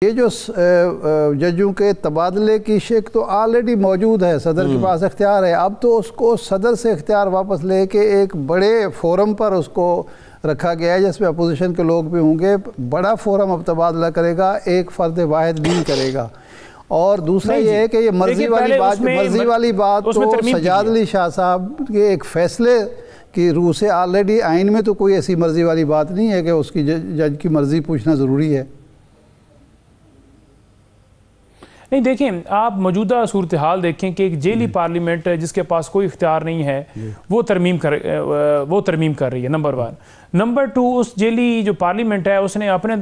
یہ جو ججوں کے تبادلے کی شک تو آلریڈی موجود ہے، صدر کے پاس اختیار ہے۔ اب تو اس کو صدر سے اختیار واپس لے کے ایک بڑے فورم پر اس کو رکھا گیا ہے جس میں اپوزیشن کے لوگ بھی ہوں گے۔ بڑا فورم اب تبادلہ کرے گا، ایک فرد واحد نہیں کرے گا۔ اور دوسرا یہ ہے کہ یہ مرضی والی بات تو سجاد علی شاہ صاحب کے ایک فیصلے کی روح سے آلریڈی آئین میں تو کوئی ایسی مرضی والی بات نہیں ہے کہ اس کی جج کی مرضی پوچھنا ضروری ہے۔ نہیں دیکھیں، آپ موجودہ صورتحال دیکھیں کہ ایک جیلی پارلیمنٹ جس کے پاس کوئی اختیار نہیں ہے وہ ترمیم کر رہی ہے، نمبر 1۔ نمبر 2، اس جیلی جو پارلیمنٹ ہے اس نے اپنے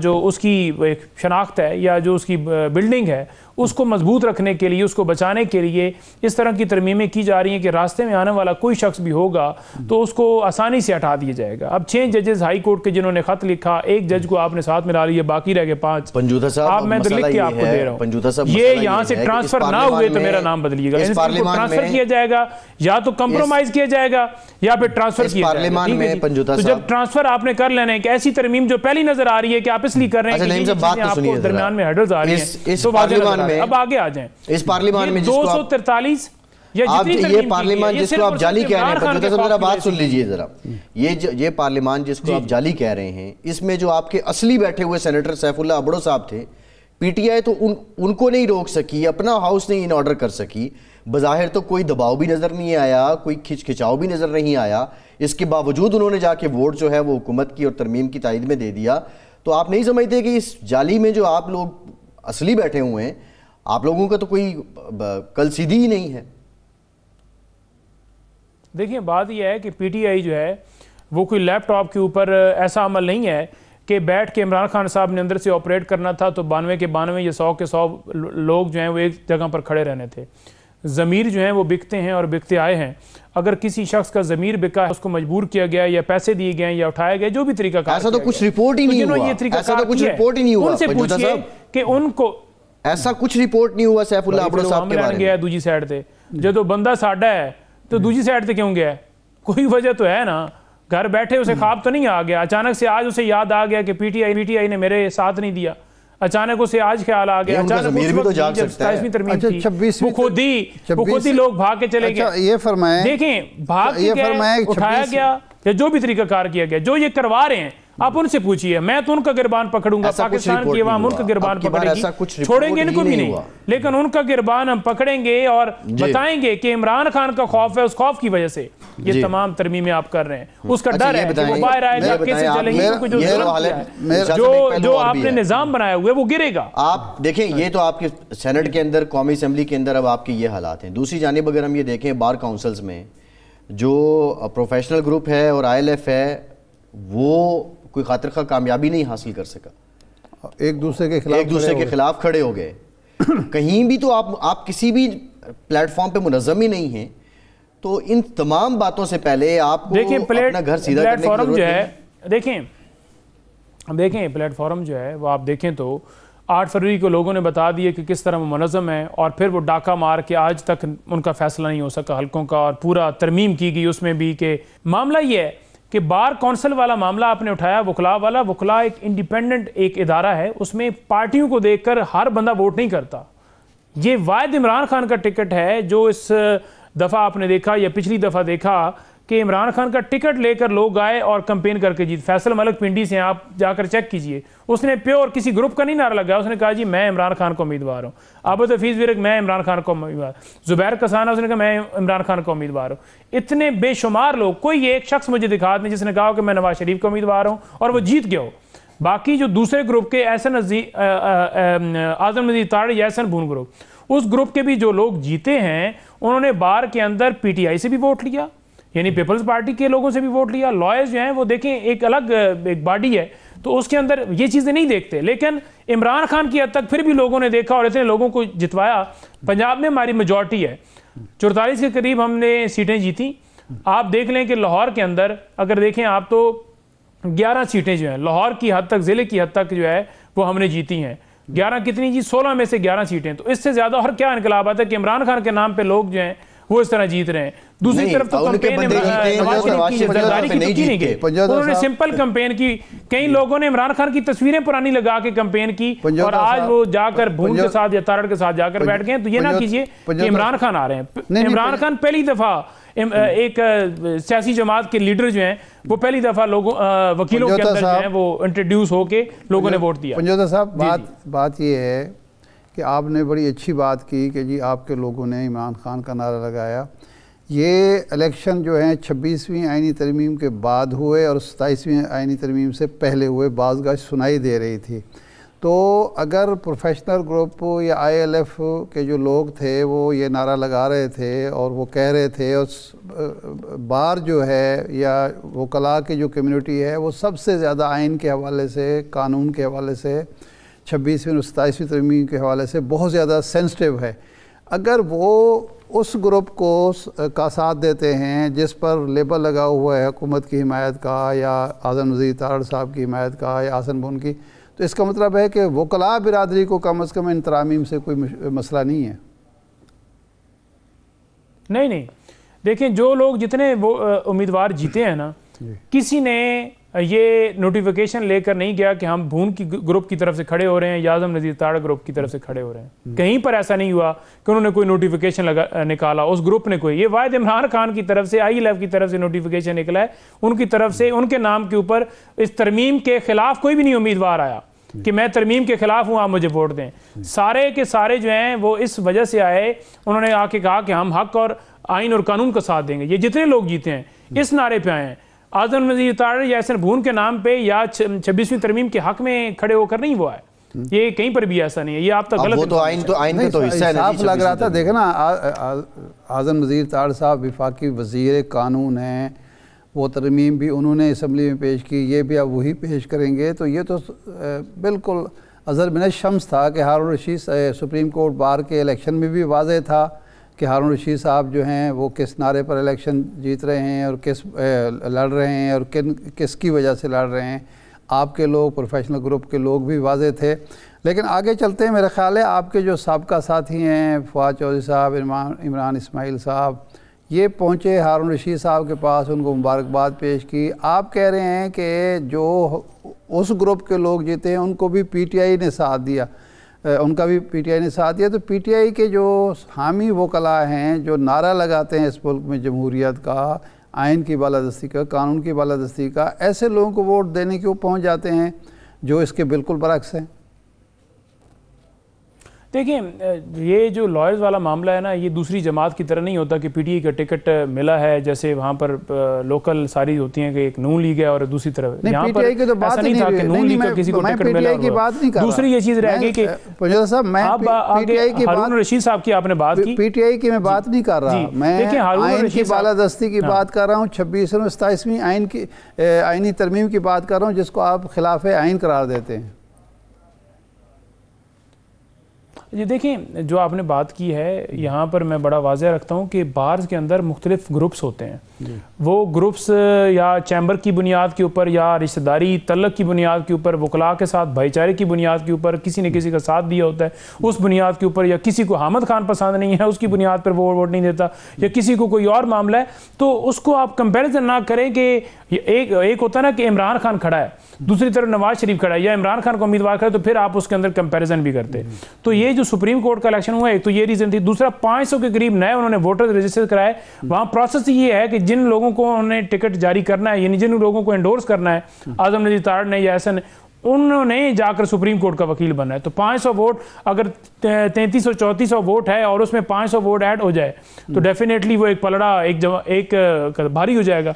جو اس کی ایک شناخت ہے یا جو اس کی بلڈنگ ہے اس کو مضبوط رکھنے کے لیے، اس کو بچانے کے لیے اس طرح کی ترمیمیں کی جا رہی ہیں کہ راستے میں آنے والا کوئی شخص بھی ہوگا تو اس کو آسانی سے ہٹا دیا جائے گا۔ اب 6 ججز ہائی کورٹ کے جنہوں نے خط لکھا، ایک جج کو آپ نے ساتھ ملا لیا، باقی رہ گئے 5۔ آپ میں ادھر لکھ کے آپ کو دے رہا ہوں، یہ یہاں سے ٹرانسفر نہ ہوئے تو میرا نام بدلیے گا۔ ٹرانسفر کیا جائے گا یا تو کمپرومائز کیا جائے گا یا پھر ٹرانسفر کیا جائے گا۔ تو جب ٹرانسفر آپ نے کر لینا ہے کہ ایسی ترمیم جو پہلی نظر آ رہی ہے کہ آپ اس لیے کر رہے ہیں کہ آپ کو درمیان میں ہیڈلز آ رہی ہیں، تو اب آگے آ جائیں۔ اس پارلیمان میں 243 یا جتنی یہ پارلیمان جس کو آپ جعلی کہہ رہے ہیں، ذرا بات سن لیجئے ذرا، یہ پارلیمان جس کو آپ جعلی کہہ رہے ہیں، اس میں جو آپ کے اصلی بیٹھے ہوئے سینیٹر سیف اللہ ابڑو صاحب تھے، پی ٹی آئی تو ان کو نہیں روک سکی، اپنا ہاؤس نہیں ان آرڈر کر سکی، بظاہر تو کوئی دباؤ بھی نظر نہیں آیا، کوئی کھچاؤ بھی نظر نہیں آیا، اس کے باوجود انہوں نے جا کے ووٹ جو ہے وہ حکومت کی اور ترمیم کی تائید میں دے دیا۔ تو آپ نہیں سمجھتے کہ اس جعلی میں جو آپ لوگ اصلی بیٹھے ہوئے ہیں، آپ لوگوں کا تو کوئی کلسیدی ہی نہیں ہے؟ دیکھیں، بات یہ ہے کہ پی ٹی آئی جو ہے وہ کوئی لیپ ٹاپ کے اوپر ایسا عمل نہیں ہے کہ بیٹھ کے عمران خان صاحب نے اندر سے آپریٹ کرنا تھا تو 92 کے 92 یا 100 کے 100 لوگ جو ہیں وہ ایک جگہ پر کھڑے رہنے تھے۔ ضمیر جو ہیں وہ بکتے ہیں اور بکتے آئے ہیں۔ اگر کسی شخص کا ضمیر بکا ہے، اس کو مجبور کیا گیا یا پیسے دیے گئے یا اٹھائے گئے، جو بھی طریقہ کار ایسا تو کچھ رپورٹ ہی نہیں ہوا، ان سے پوچھئے کہ ان کو ایسا کچھ رپورٹ نہیں ہوا سیف اللہ ابڑو صاحب کے بارے میں۔ گیا دوسری سائڈ تے، جدو بندہ ساڈا ہے تو دوسری سائڈ تے کیوں گیا ہے؟ کوئی وجہ تو ہے نا۔ گھر بیٹھے اسے خواب تو نہیں آ گیا، اچانک سے آج اسے یاد آ گیا کہ پی ٹی آئی نے میرے ساتھ نہیں دیا، اچانک اسے آج خیال آ گیا، اچانک اس وقت جب 27ویں ترمیم تھی وہ خود ہی لوگ بھاگ کے چلے گئے۔ یہ فرمائیں، دیکھیں، بھاگ کے اٹھایا گیا یا جو بھی طریقہ کار کیا گیا، جو یہ کروا رہے ہیں آپ ان سے پوچھئے، میں تو ان کا گربان پکڑوں گا، پاکستان کی عوام ان کا گربان پکڑے گی، چھوڑیں گے ان کو بھی نہیں، لیکن ان کا گربان ہم پکڑیں گے اور بتائیں گے کہ عمران خان کا خوف ہے، اس خوف کی وجہ سے یہ تمام ترمیمیں آپ کر رہے ہیں۔ اس کا ڈر ہے کہ وہ باہر آئے گا، کیسے چلیں گے، کیونکہ جو ظلم ہے، جو آپ نے نظام بنایا ہوئے وہ گرے گا۔ آپ دیکھیں، یہ تو آپ کے سینٹ کے اندر، قومی اسمبلی کے اندر اب آپ کے یہ حالات ہیں۔ دوسری جانب اگر ہم یہ دیکھیں بار کاؤنسلز میں جو پروفیشنل گروپ ہے اور آئی ایل ایف ہے، وہ کوئی خاطر خواہ کامیابی نہیں حاصل کر سکا، ایک دوسرے کے خلاف کھڑے ہو گئے۔ کہیں بھی تو آپ کسی بھی پلیٹ فارم پہ منظم ہی نہیں ہیں، تو ان تمام باتوں سے پہلے آپ کو اپنا گھر سیدھا کرنے کی ضرورت ہے۔ دیکھیں پلیٹ فارم جو ہے وہ آپ دیکھیں تو 8 فروری کو لوگوں نے بتا دیے کہ کس طرح وہ منظم ہے، اور پھر وہ ڈاکہ مار کے آج تک ان کا فیصلہ نہیں ہو سکا حلقوں کا، اور پورا ترمیم کی گئی اس میں بھی کہ معاملہ یہ ہے کہ بار کونسل والا معاملہ آپ نے اٹھایا، وکلاء والا۔ وکلاء ایک انڈیپینڈنٹ ایک ادارہ ہے، اس میں پارٹیوں کو دیکھ کر ہر بندہ ووٹ نہیں کرتا۔ یہ واحد عمران خان کا ٹکٹ ہے جو اس دفعہ آپ نے دیکھا یا پچھلی دفعہ دیکھا کہ عمران خان کا ٹکٹ لے کر لوگ آئے اور کمپین کر کے جیت۔ فیصل ملک پنڈی سے آپ جا کر چیک کیجئے، اس نے پیور کسی گروپ کا نہیں نعرہ لگایا، اس نے کہا جی میں عمران خان کو امیدوار ہوں۔ عابد حفیظ ورک میں عمران خان کو امیدوار، زبیر کسانہ اس نے کہا میں عمران خان کو امیدوار ہوں۔ اتنے بے شمار لوگ، کوئی ایک شخص مجھے دکھا دیں جس نے کہا کہ میں نواز شریف کو امیدوار ہوں اور وہ جیت گیا ہو۔ باقی جو دوسرے گروپ کے اعظم نذیر تاڑ یا احسن بھون گروپ، اس گروپ کے بھی جو لوگ جیتے ہیں انہوں نے بار کے اندر پی ٹی آئی سے بھی ووٹ لیا، یعنی پیپلز پارٹی کے لوگوں سے بھی ووٹ لیا۔ لائرز جو ہیں وہ دیکھیں ایک الگ ایک باڈی ہے تو اس کے اندر یہ چیزیں نہیں دیکھتے، لیکن عمران خان کی حد تک پھر بھی لوگوں نے دیکھا اور اتنے لوگوں کو جتوایا۔ پنجاب میں ہماری میجورٹی ہے، 44 کے قریب ہم نے سیٹیں جیتی۔ آپ دیکھ لیں کہ لاہور کے اندر اگر دیکھیں آپ تو 11 سیٹیں جو ہیں لاہور کی حد تک، ضلع کی حد تک جو ہے وہ ہم نے جیتی ہیں۔ 11 کتنی جی؟ 16 میں سے 11 سیٹیں۔ تو اس سے زیادہ اور کیا انقلاب آتا ہے کہ عمران خان کے نام پہ لوگ جو ہیں وہ اس طرح جیت رہے ہیں. دوسری طرف تو کمپین نواز شریف کی زرداری کی تو کی نہیں گئی, انہوں نے سمپل کمپین کی. کئی لوگوں نے عمران خان کی تصویریں پرانی لگا کے کمپین کی اور آج وہ جا کر بھون کے ساتھ یا تارڑ کے ساتھ جا کر بیٹھ گئے. تو یہ نہ کیجئے کہ عمران خان آ رہے ہیں. عمران خان پہلی دفعہ ایک سیاسی جماعت کے لیڈر جو ہیں وہ پہلی دفعہ لوگوں وکیلوں کے اندر جو ہیں وہ انٹروڈیوس ہو کے لوگوں نے ووٹ دیا. پنجوتا صاحب بات یہ ہے کہ آپ نے بڑی اچھی بات کی کہ جی آپ کے لوگوں نے عمران خان کا نعرہ لگایا. یہ الیکشن جو ہیں 26ویں آئینی ترمیم کے بعد ہوئے اور 27ویں آئینی ترمیم سے پہلے ہوئے, بعض گاہ سنائی دے رہی تھی. تو اگر پروفیشنل گروپ یا آئی ایل ایف کے جو لوگ تھے وہ یہ نعرہ لگا رہے تھے اور وہ کہہ رہے تھے, اور بار جو ہے یا وکلاء کی جو کمیونٹی ہے وہ سب سے زیادہ آئین کے حوالے سے, قانون کے حوالے سے, 26ویں اور 27ویں ترمیم کے حوالے سے بہت زیادہ سینسٹیو ہے, اگر وہ اس گروپ کا ساتھ دیتے ہیں جس پر لیبل لگا ہوا ہے حکومت کی حمایت کا یا اعظم نذیر تارڑ صاحب کی حمایت کا یا حسن بن کی, تو اس کا مطلب ہے کہ وکلاء برادری کو کم از کم ان ترامیم سے کوئی مسئلہ نہیں ہے. نہیں دیکھیں جو لوگ جتنے وہ امیدوار جیتے ہیں نا, کسی نے یہ نوٹیفیکیشن لے کر نہیں گیا کہ ہم بھون کی گروپ کی طرف سے کھڑے ہو رہے ہیں یا اعظم نذیر تارڑ گروپ کی طرف سے کھڑے ہو رہے ہیں. کہیں پر ایسا نہیں ہوا کہ انہوں نے کوئی نوٹیفیکیشن نکالا, اس گروپ نے کوئی. یہ واحد عمران خان کی طرف سے, آئی ایل ایف کی طرف سے نوٹیفیکیشن نکلا ہے. ان کی طرف سے ان کے نام کے اوپر اس ترمیم کے خلاف کوئی بھی نہیں امیدوار آیا کہ میں ترمیم کے خلاف ہوں, آپ مجھے ووٹ دیں. سارے کے سارے جو ہیں وہ اس وجہ سے آئے, انہوں نے آ کے کہا کہ ہم حق اور آئین اور قانون کا ساتھ دیں گے. یہ جتنے لوگ جیتے ہیں اس نعرے پہ آئے ہیں. اعظم نذیر تارڑ یا حسن بھون کے نام پہ یا 26ویں ترمیم کے حق میں کھڑے ہو کر نہیں وہ آئے. یہ کہیں پر بھی ایسا نہیں ہے. یہ آپ تک غلط, وہ تو آئین کا تو حصہ ہے. صاف لگ رہا تھا. دیکھیں نا, اعظم نذیر تارڑ صاحب وفاقی وزیر قانون ہیں, وہ ترمیم بھی انہوں نے اسمبلی میں پیش کی, یہ بھی اب وہی پیش کریں گے. تو یہ تو بالکل اظہر من الشمس تھا کہ Haroon Rashid supreme court bar کے الیکشن میں بھی واضح تھا کہ ہارون رشید صاحب جو ہیں وہ کس نعرے پر الیکشن جیت رہے ہیں اور کس لڑ رہے ہیں اور کس کی وجہ سے لڑ رہے ہیں. آپ کے لوگ, پروفیشنل گروپ کے لوگ بھی واضح تھے. لیکن آگے چلتے ہیں, میرا خیال ہے آپ کے جو سابقہ ساتھی ہیں فواد چودھری صاحب, عمران اسماعیل صاحب, یہ پہنچے ہارون رشید صاحب کے پاس, ان کو مبارکباد پیش کی. آپ کہہ رہے ہیں کہ جو اس گروپ کے لوگ جیتے ہیں ان کو بھی پی ٹی آئی نے ساتھ دیا, ان کا بھی پی ٹی آئی نے ساتھ دیا. تو پی ٹی آئی کے جو حامی وکلاء ہیں جو نعرہ لگاتے ہیں اس ملک میں جمہوریت کا, آئین کی بالادستی کا, قانون کی بالادستی کا, ایسے لوگوں کو ووٹ دینے کیوں پہنچ جاتے ہیں جو اس کے بالکل برعکس ہیں؟ دیکھیں یہ جو لائرز والا معاملہ ہے نا, یہ دوسری جماعت کی طرح نہیں ہوتا کہ پی ٹی آئی کا ٹکٹ ملا ہے جیسے وہاں پر لوکل ساری ہوتی ہیں کہ ایک نون لیگ ہے اور دوسری طرف یہاں پر ایسا نہیں تھا کہ نون لیگ کا کسی کو ٹکٹ ملا. دوسری یہ چیز رہ گئی کہ آپ آگے ہارون رشید صاحب کی آپ نے بات کی, پی ٹی آئی کی میں بات نہیں کر رہا, میں آئین کی بالادستی کی بات کر رہا ہوں, 26ویں اور 27ویں آئینی ترمیم کی بات کر رہا ہوں جس کو آپ خلاف آئین قرار دیتے ہیں. جی دیکھیں جو آپ نے بات کی ہے یہاں پر میں بڑا واضح رکھتا ہوں کہ بارز کے اندر مختلف گروپس ہوتے ہیں. وہ گروپس یا چیمبر کی بنیاد کے اوپر یا رشتہ داری تعلق کی بنیاد کے اوپر, وکلاء کے ساتھ بھائی چارے کی بنیاد کے اوپر, کسی نے کسی کا ساتھ دیا ہوتا ہے اس بنیاد کے اوپر, یا کسی کو حامد خان پسند نہیں ہے اس کی بنیاد پر وہ ووٹ نہیں دیتا, یا کسی کو کوئی اور معاملہ ہے. تو اس کو آپ کمپیریزن نہ کریں کہ ایک ہوتا ہے نا کہ عمران خان کھڑا ہے, دوسری طرف نواز شریف کھڑا ہے, یا عمران خان کو امیدوار کرے تو پھر آپ اس کے اندر کمپیریزن بھی کرتے. تو یہ جو سپریم کورٹ کا الیکشن ہوا, ایک تو یہ ریزن تھی. دوسرا 500 کے قریب نئے انہوں نے ووٹر رجسٹر کرائے. وہاں پروسیس یہ ہے کہ جن لوگوں کو انہوں نے ٹکٹ جاری کرنا ہے, یعنی جن لوگوں کو انڈورس کرنا ہے, اعظم نذیر تارڑ نے یا حسن, انہوں نے جا کر سپریم کورٹ کا وکیل بننا ہے. تو 500 ووٹ اگر 3300-3400 ووٹ ہے اور اس میں 500 ووٹ ایڈ ہو جائے تو ڈیفینیٹلی وہ ایک پلڑا ایک بھاری ہو جائے گا.